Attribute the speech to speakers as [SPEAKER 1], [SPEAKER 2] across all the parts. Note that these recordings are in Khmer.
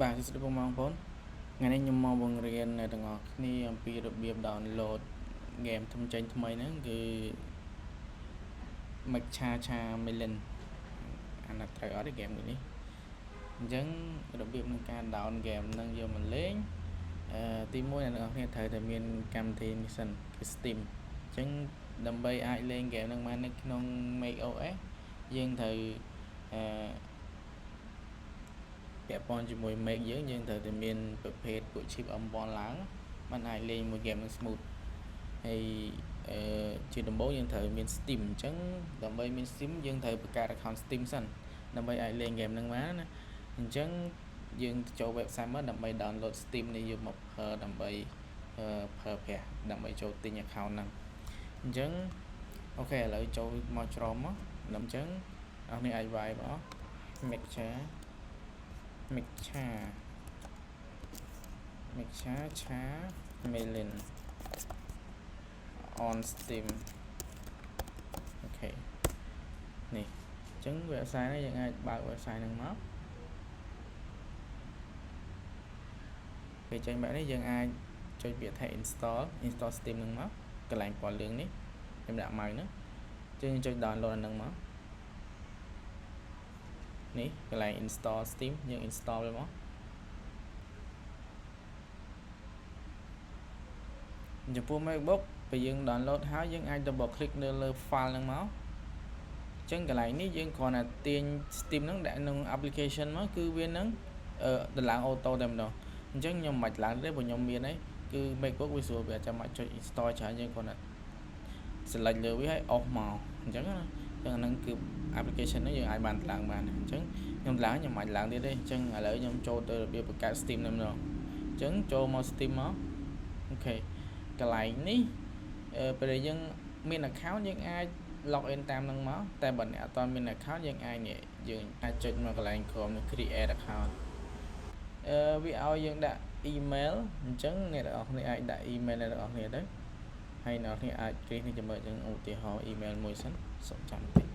[SPEAKER 1] បាទសួស្តីបងប្អូនថ្ងៃនេះខ្ញុំមកបង្រៀនអ្នកទាំងអស់គ្នាអំពីរបៀប download ហ្គេមថ្មីចេញថ្មីហ្នឹងគឺ Matcha Melon អានោះត្រូវអត់ទេហ្គេមនេះអញ្ចឹងរបៀបនៃការ down ហ្គេមហ្នឹងយកមកលេងទី1អ្នកទាំងអស់គ្នាត្រូវតែមានកម្មវិធីនេះសិនគឺ Steam អញ្ចឹងដើម្បីអាចលេងហ្គេមហ្នឹងបាននៅក្នុង macOS យើងត្រូវពាក់ព័ន្ធជាមួយ Mac យើងត្រូវតែមានប្រភេទពួក chip M1 ឡើងมันអាចលេងមួយ game នឹង smooth ហើយជាដំបូងយើងត្រូវមាន Steam អញ្ចឹងដើម្បីមាន Steam យើងត្រូវបង្កើត account Steam សិនដើម្បីអាចលេង game ហ្នឹងបានណាអញ្ចឹងយើងចូល website មកដើម្បី download Steam នេះយកមកប្រើដើម្បីប្រើប្រាស់ដើម្បីចូលទិញ account ហ្នឹងអញ្ចឹងអូខេឥឡូវចូលមកច្រមមកដល់អញ្ចឹងអ្នកនេះអាចវាយមក Matcha Melon on Steam អូខេនេះអញ្ចឹង website នេះយើងអាចបើក website ហ្នឹងមកពេលចេញបែបនេះយើងអាចចុចពាក្យថា install Steam ហ្នឹងមកកន្លែងពណ៌លឿងនេះខ្ញុំដាក់ម៉ៅហ្នឹងយើងចុច download អាហ្នឹងមកនេះកន្លែង install Steam យើង install វាមកចំពោះ MacBook ពេលយើង download ហើយយើងអាច double click នៅលើ file ហ្នឹងមកអញ្ចឹងកន្លែងនេះយើងគ្រាន់តែទាញ Steam ហ្នឹងដាក់ក្នុង application មកគឺវានឹងដំឡើង auto តែម្ដងអញ្ចឹងខ្ញុំមិនបាច់ឡើងទេព្រោះខ្ញុំមានហើយគឺ MacBook វាស្រួលវាចាំបាច់ចុច install ច្រើនយើងគ្រាន់តែ select លើវាហើយ off មកអញ្ចឹងណាអញ្ចឹងអាហ្នឹងគឺ application ហ្នឹងយើងអាចបានឡើងបានអញ្ចឹងខ្ញុំឡើងខ្ញុំមិនឡើងទៀតទេអញ្ចឹងឥឡូវខ្ញុំចូលទៅរបៀបបង្កើត Steam តែម្ដងអញ្ចឹងចូលមក Steam មកអូខេកន្លែងនេះពេលយើងមាន account យើងអាច log in តាមហ្នឹងមកតែបើអ្នកអត់ទាន់មាន account យើងអាចចុចមកកន្លែងក្រោមនេះ create account វាឲ្យយើងដាក់ email អញ្ចឹងអ្នកទាំងអស់គ្នាអាចដាក់ email អ្នកទាំងអស់គ្នាទៅហើយអ្នកទាំងអស់គ្នាអាចគ្រីសនេះចាំមើលអញ្ចឹងឧទាហរណ៍ email មួយសិនសូមចាំតិច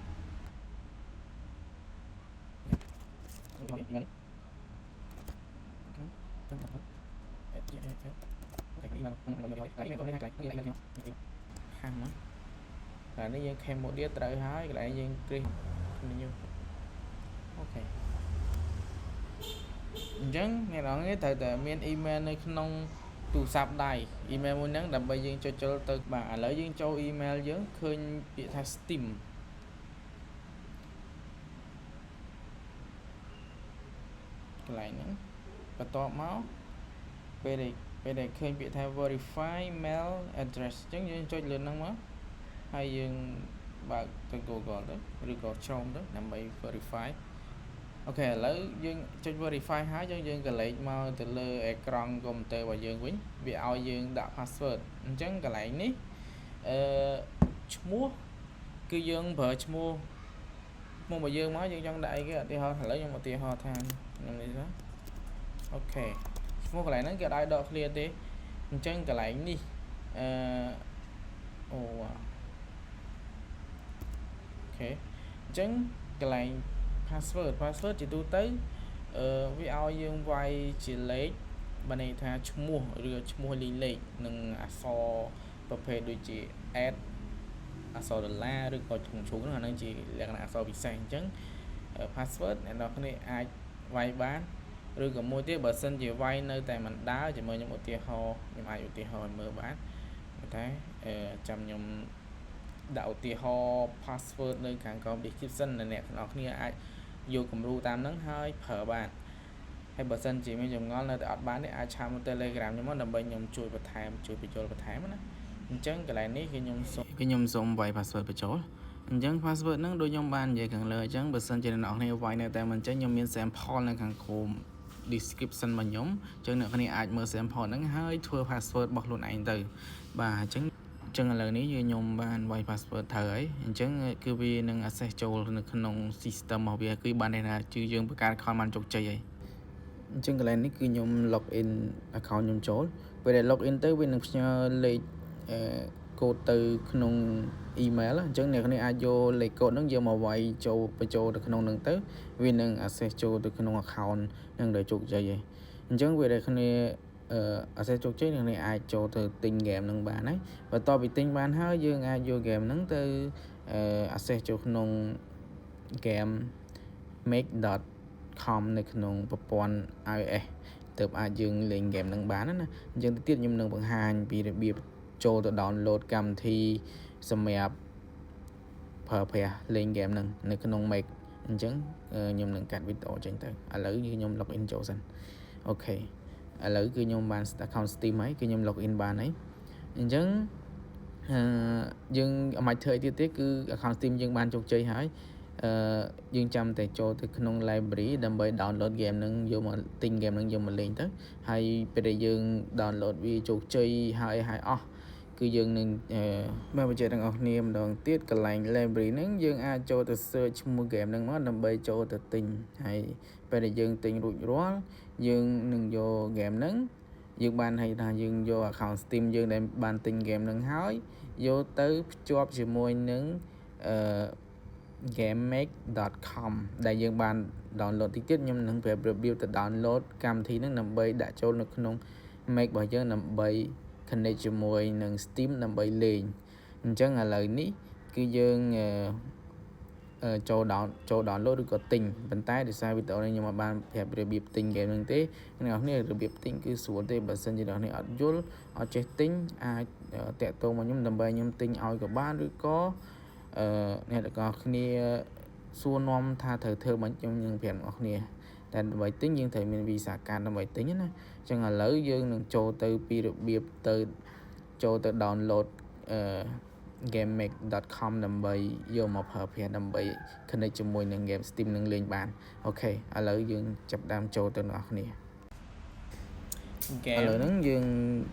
[SPEAKER 1] ហាំមកតែនេះយើង Cambodia ត្រូវហើយកន្លែងយើងគ្រីសនេះអូខេអញ្ចឹងអ្នកនរគ្នាត្រូវតែមាន email នៅក្នុងទូរស័ព្ទដៃ email មួយហ្នឹងដើម្បីយើងចុចចូលទៅបាទឥឡូវយើងចូល email យើងឃើញពាក្យថា Steam កន្លែងហ្នឹងបន្ទាប់មកពេលដែលឃើញពាក្យថា verify mail address អញ្ចឹងយើងចុចលើហ្នឹងមកហើយយើងបើកទៅ Google ទៅឬក៏ Chrome ទៅដើម្បី verify អូខេឥឡូវយើងចុច verify ហើយយើងក៏លេខមកទៅលើអេក្រង់កុំព្យូទ័ររបស់យើងវិញវាឲ្យយើងដាក់ password អញ្ចឹងកន្លែងនេះឈ្មោះគឺយើងប្រើឈ្មោះរបស់យើងមកយើងចង់ដាក់អីគេឧទាហរណ៍ឥឡូវខ្ញុំឧទាហរណ៍ថាខ្ញុំនេះណាអូខេឈ្មោះកន្លែងហ្នឹងគេឲ្យដក clear ទេអញ្ចឹងកន្លែងនេះអូខេអញ្ចឹងកន្លែង password ជាទូទៅវាឲ្យយើងវាយជាលេខបើន័យថាឈ្មោះឬឈ្មោះលីលេខនិងអក្សរប្រភេទដូចជា add អក្សរដុល្លារឬក៏ឈ្មោះហ្នឹងអាហ្នឹងជាលក្ខណៈអក្សរពិសេសអញ្ចឹង password អ្នកនរគ្នាអាចវាយបានឬក៏មួយទៀតបើសិនជាវាយនៅតែមិនដើរជាមួយខ្ញុំឧទាហរណ៍ខ្ញុំអាចឧទាហរណ៍មើលបានតែចាំខ្ញុំដាក់ឧទាហរណ៍ password នៅខាងក្រោម description ដែលអ្នកទាំងអស់គ្នាអាចយកគំរូតាមហ្នឹងហើយប្រើបានហើយបើសិនជាមានចម្ងល់នៅតែអត់បានទេអាចឆាតមក Telegram ខ្ញុំមកដើម្បីខ្ញុំជួយបន្ថែមជួយបញ្ចូលបន្ថែមណាអញ្ចឹងកន្លែងនេះគឺខ្ញុំសូមវាយ password បញ្ចូលអញ្ចឹង password ហ្នឹងដូចខ្ញុំបាននិយាយខាងលើអញ្ចឹងបើសិនជាអ្នកនរគ្នាវាយនៅតែមិនចេញខ្ញុំមាន sample នៅខាងក្រោម description របស់ខ្ញុំអញ្ចឹងអ្នកគ្នាអាចមើល sample ហ្នឹងហើយធ្វើ password របស់ខ្លួនឯងទៅបាទអញ្ចឹងឥឡូវនេះខ្ញុំបានវាយ password ត្រូវហើយអញ្ចឹងគឺវានឹង access ចូលនៅក្នុង system របស់វាគឺបានន័យថាជឿយើងបង្កើត account បានជោគជ័យហើយអញ្ចឹងកន្លែងនេះគឺខ្ញុំ log in account ខ្ញុំចូលពេលដែល log in ទៅវានឹងផ្ញើលេខ code ទៅក្នុង email អញ្ចឹងអ្នកគ្នាអាចយកលេខ code ហ្នឹងយកមកវាយចូលបញ្ចូលទៅក្នុងហ្នឹងទៅវានឹង access ចូលទៅក្នុង account ហ្នឹងដោយជោគជ័យឯងអញ្ចឹងវាដែលគ្នាaccess ជោគជ័យអ្នកគ្នាអាចចូលទៅទិញ game ហ្នឹងបានហើយបន្ទាប់ពីទិញបានហើយយើងអាចយក game ហ្នឹងទៅaccess ចូលក្នុង game make.com នៅក្នុងប្រព័ន្ធ iOS ទើបអាចយើងលេង game ហ្នឹងបានណាអញ្ចឹងទៅទៀតខ្ញុំនឹងបង្ហាញពីរបៀបចូលទៅ download កម្មវិធីសម្រាប់ប្រើប្រាស់លេង game ហ្នឹងនៅក្នុង Make អញ្ចឹងខ្ញុំនឹងកាត់វីដេអូចេញទៅឥឡូវខ្ញុំ log in ចូលសិនអូខេឥឡូវគឺខ្ញុំបាន account Steam ហើយគឺខ្ញុំ log in បានហើយអញ្ចឹងយើងអត់ធ្វើអីទៀតទេគឺ account Steam យើងបានជោគជ័យហើយយើងចាំតែចូលទៅក្នុង library ដើម្បី download game ហ្នឹងយកមកទិញ game ហ្នឹងយកមកលេងទៅហើយពេលដែលយើង download វាជោគជ័យហើយអស់គឺយើងនឹងបើបញ្ជាក់ទាំងអស់គ្នាម្ដងទៀតកន្លែង library ហ្នឹងយើងអាចចូលទៅ search ឈ្មោះ game ហ្នឹងមកដើម្បីចូលទៅទិញហើយពេលដែលយើងទិញរួចរាល់យើងនឹងយក game ហ្នឹងយើងបានឲ្យថាយើងយក account Steam យើងដែលបានទិញ game ហ្នឹងហើយយកទៅភ្ជាប់ជាមួយនឹងgamemake.com ដែលយើងបាន download តិចទៀតខ្ញុំនឹងប្រាប់របៀបទៅ download កម្មវិធីហ្នឹងដើម្បីដាក់ចូលនៅក្នុង Make របស់យើងដើម្បី connect ជាមួយនឹង Steam ដើម្បីលេងអញ្ចឹងឥឡូវនេះគឺយើងចូល download ឬក៏ទិញប៉ុន្តែដោយសារវីដេអូនេះខ្ញុំអត់បានប្រាប់របៀបទិញ game ហ្នឹងទេអ្នកនររបៀបទិញគឺស្រួលទេបើសិនជាអ្នកនរអត់យល់អត់ចេះទិញអាចតាក់ទងមកខ្ញុំដើម្បីខ្ញុំទិញឲ្យក៏បានឬក៏អ្នកទាំងអស់គ្នាសួរនាំថាត្រូវធ្វើមិនខ្ញុំនឹងប្រាប់អ្នកនរគ្នាតែដើម្បីទិញយើងត្រូវមានវីសាកាតដើម្បីទិញណាអញ្ចឹងឥឡូវយើងនឹងចូលទៅពីរបៀបទៅចូលទៅ download gamemake.com ដើម្បីយកមកប្រើប្រាស់ដើម្បី connect ជាមួយនឹង game Steam នឹងលេងបានអូខេឥឡូវយើងចាប់ដើមចូលទៅអ្នកនរគ្នាឥឡូវហ្នឹងយើង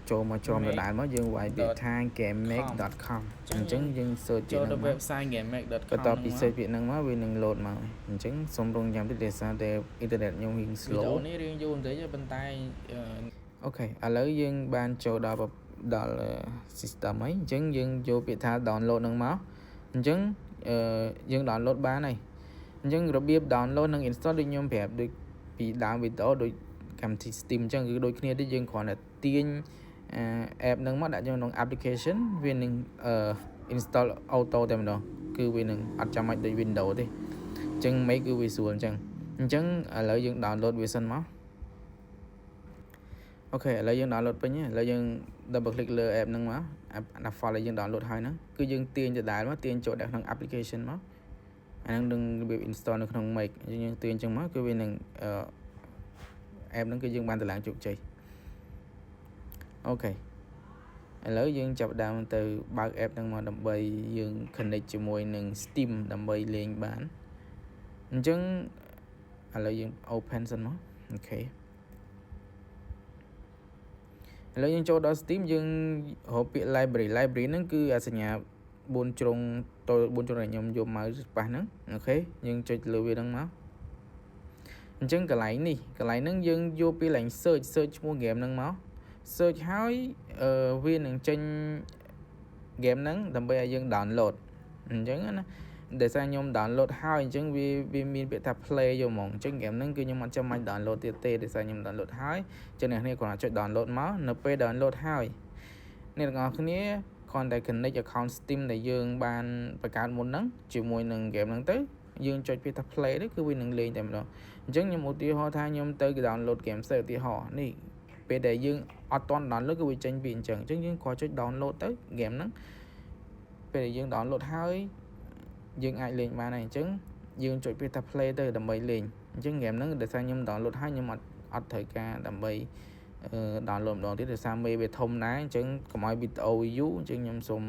[SPEAKER 1] ចូលមកជាប់ដដែលមកយើងវាយពាក្យថា gamemake.com អញ្ចឹងយើង search ចូលទៅ website gamemake.com បន្ទាប់ពី search ពាក្យហ្នឹងមកវានឹង load មកអញ្ចឹងសូមរងចាំតិចដោយសារតែ internet ខ្ញុំរៀង slow វីដេអូនេះរៀងយូរបន្តិចប៉ុន្តែអូខេឥឡូវយើងបានចូលដល់ system ហើយអញ្ចឹងយើងយកពាក្យថា download ហ្នឹងមកអញ្ចឹងយើង download បានហើយអញ្ចឹងរបៀប download និង install ដូចខ្ញុំប្រាប់ដូចពីដើមវីដេអូដូចកម្មវិធី Steam អញ្ចឹងគឺដូចគ្នាទេយើងគ្រាន់តែទាញ app ហ្នឹងមកដាក់ចូលក្នុង application វានឹងinstall auto តែម្ដងគឺវានឹងអត់ចាំបាច់ដូច Windows ទេអញ្ចឹង Make គឺវាស្រួលអញ្ចឹងឥឡូវយើង download វាសិនមកអូខេឥឡូវយើង download ពេញហើយឥឡូវយើង double click លើ app ហ្នឹងមក app file ដែលយើង download ហើយហ្នឹងគឺយើងទាញដដែលមកទាញចូលដាក់ក្នុង application មកអាហ្នឹងនឹងរបៀប install នៅក្នុង Make យើងទាញអញ្ចឹងមកគឺវានឹងapp ហ្នឹងគឺយើងបានតម្លើងជោគជ័យអូខេឥឡូវយើងចាប់ដើមទៅបើក app ហ្នឹងមកដើម្បីយើង connect ជាមួយនឹង Steam ដើម្បីលេងបានអញ្ចឹងឥឡូវយើង open សិនមកអូខេឥឡូវយើងចូលដល់ Steam យើងរកពាក្យ library ហ្នឹងគឺអាសញ្ញា4ជ្រុងតូច4ជ្រុងដែលខ្ញុំយកមកប៉ះហ្នឹងអូខេយើងចុចលើវាហ្នឹងមកអញ្ចឹងកន្លែងហ្នឹងយើងយកពីកន្លែង search ឈ្មោះ game ហ្នឹងមក search ហើយវានឹងចេញ game ហ្នឹងដើម្បីឲ្យយើង download អញ្ចឹងណាដោយសារខ្ញុំ download ហើយអញ្ចឹងវាមានពាក្យថា play យកហ្មងអញ្ចឹង game ហ្នឹងគឺខ្ញុំអត់ចាំបាច់ download ទៀតទេដោយសារខ្ញុំ download ហើយអញ្ចឹងអ្នកនរគ្រាន់តែចុច download មកនៅពេល download ហើយអ្នកទាំងអស់គ្នាគ្រាន់តែ connect account Steam ដែលយើងបានបង្កើតមុនហ្នឹងជាមួយនឹង game ហ្នឹងទៅយើងចុចពាក្យថា play ទៅគឺវានឹងលេងតែម្ដងអញ្ចឹងខ្ញុំឧទាហរណ៍ថាខ្ញុំទៅ download game ផ្សេងឧទាហរណ៍នេះពេលដែលយើងអត់ទាន់ download គឺវាចេញពីអញ្ចឹងយើងគ្រាន់ចុច download ទៅ game ហ្នឹងពេលដែលយើង download ហើយយើងអាចលេងបានហើយអញ្ចឹងយើងចុចពាក្យថា play ទៅដើម្បីលេងអញ្ចឹង game ហ្នឹងដោយសារខ្ញុំ download ហើយខ្ញុំអត់ត្រូវការដើម្បី download ម្ដងទៀតដោយសារមេវាធំដែរអញ្ចឹងកុំឲ្យវីដេអូវាយូរអញ្ចឹងខ្ញុំសូម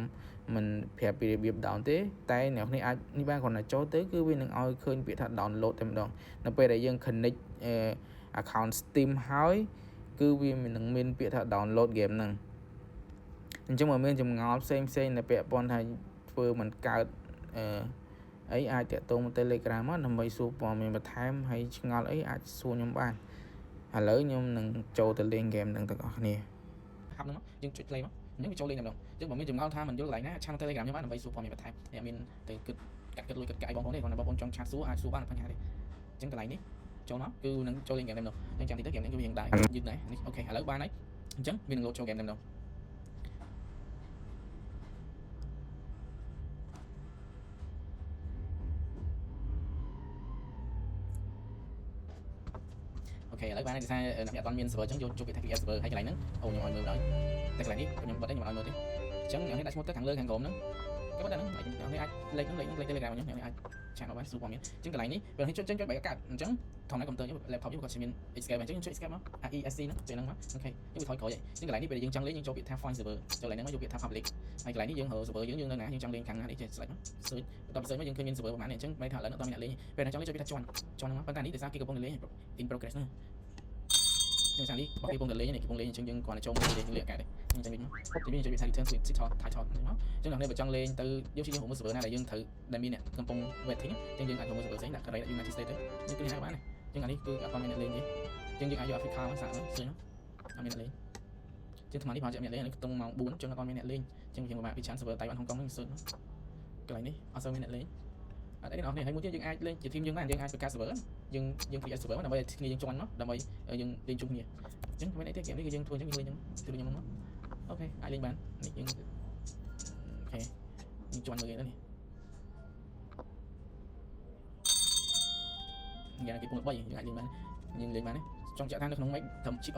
[SPEAKER 1] មិនប្រាប់ពីរបៀប down ទេតែអ្នកនរអាចនេះបានគ្រាន់តែចូលទៅគឺវានឹងឲ្យឃើញពាក្យថា download តែម្ដងនៅពេលដែលយើង connect account Steam ហើយគឺវានឹងមានពាក្យថា download game ហ្នឹងអញ្ចឹងបើមានចម្ងល់ផ្សេងដែលពាក់ព័ន្ធថាធ្វើមិនកើតអីអាចតាក់ទងមក Telegram មកដើម្បីសួរព័ត៌មានបន្ថែមហើយឆ្ងល់អីអាចសួរខ្ញុំបានឥឡូវខ្ញុំនឹងចូលទៅលេង game ហ្នឹងទាំងអស់គ្នាហាប់ហ្នឹងមកយើងចុច play មក những cái châu lên làm đồng chứ bọn mình dùng ao tham mình vô lại nè trang telegram như bạn làm vậy số mình bật thay để mình từ cực cắt cực lùi cực cãi bóng này còn là bóng trong chat số ai số ba là phần nhà đi chẳng cái này nhé cho nó cứ nâng cho lên game đồng nhưng chẳng thì tới game những cái hiện tại như này ok hả lớp ba đấy chấm mình lộ cho game đồng ok lấy ba này thì sai nằm toàn miền server chẳng vô cho cái thay server hay cái này nữa ồ nhiều mọi người rồi cái này đi nhưng bật đấy nhiều mọi người đi chẳng nhận thấy đã một tất thằng lơ thằng gồm nữa cái bắt đầu nó thấy ai lên telegram nhé ai channel nó bán super miếng chứng cái này ní rồi thì cho bảy cái chứng thằng này còn tới với laptop với con sim escape mà chứng escape nó ESC nó chơi năng quá ok nhưng thôi khỏi vậy chứng cái này ní bây giờ dân chân lấy những chỗ bị tham phone server cho lại nó mới vô bị tham public hay cái này ní dân hở server dân nè dân chân lên khẳng để chơi lại sới tập sới mới dân kênh server mà này chứng mấy thằng lớn nó tao lấy về nó cho lấy cho bị cho nó bán ní để sao kia công lấy in progress nữa nhưng sang đi bảo cái công lấy này cái công lấy chứng dân còn là trông để liệt cả đấy nhưng chẳng biết thì bây giờ bị thay turn switch thay thọ nó chứng này bây chân lên từ dấu chỉ hùng server này là dân thử đại min nè cầm phong về thính chân dân ảnh hùng server giấy là cái đấy là United States nhưng cái hai bán này chân này cứ con mình lên đi chân dân ảnh Africa nó sẵn rồi nó mình lên chân thằng đi vào chợ mình lên này tung màu 4 chân con mình lên chân hiện của bạn bị chán server Taiwan Hồng Kông nó sơn cái này đi also mình lên ở đây nó này hay muốn chơi dân ai lên chỉ thêm dân ai server dân server là bây giờ dân cho anh nó là bây dân lên chung nhiều chứng cái này tiết kiệm đi dân thua chứng người từ nhân nó ok ai lên bán dân ok nhưng cho anh người đó này giờ là cái công lực bao nhiêu dân ai lên bán nhưng lên bán đấy trong chợ than nó không mấy thậm chí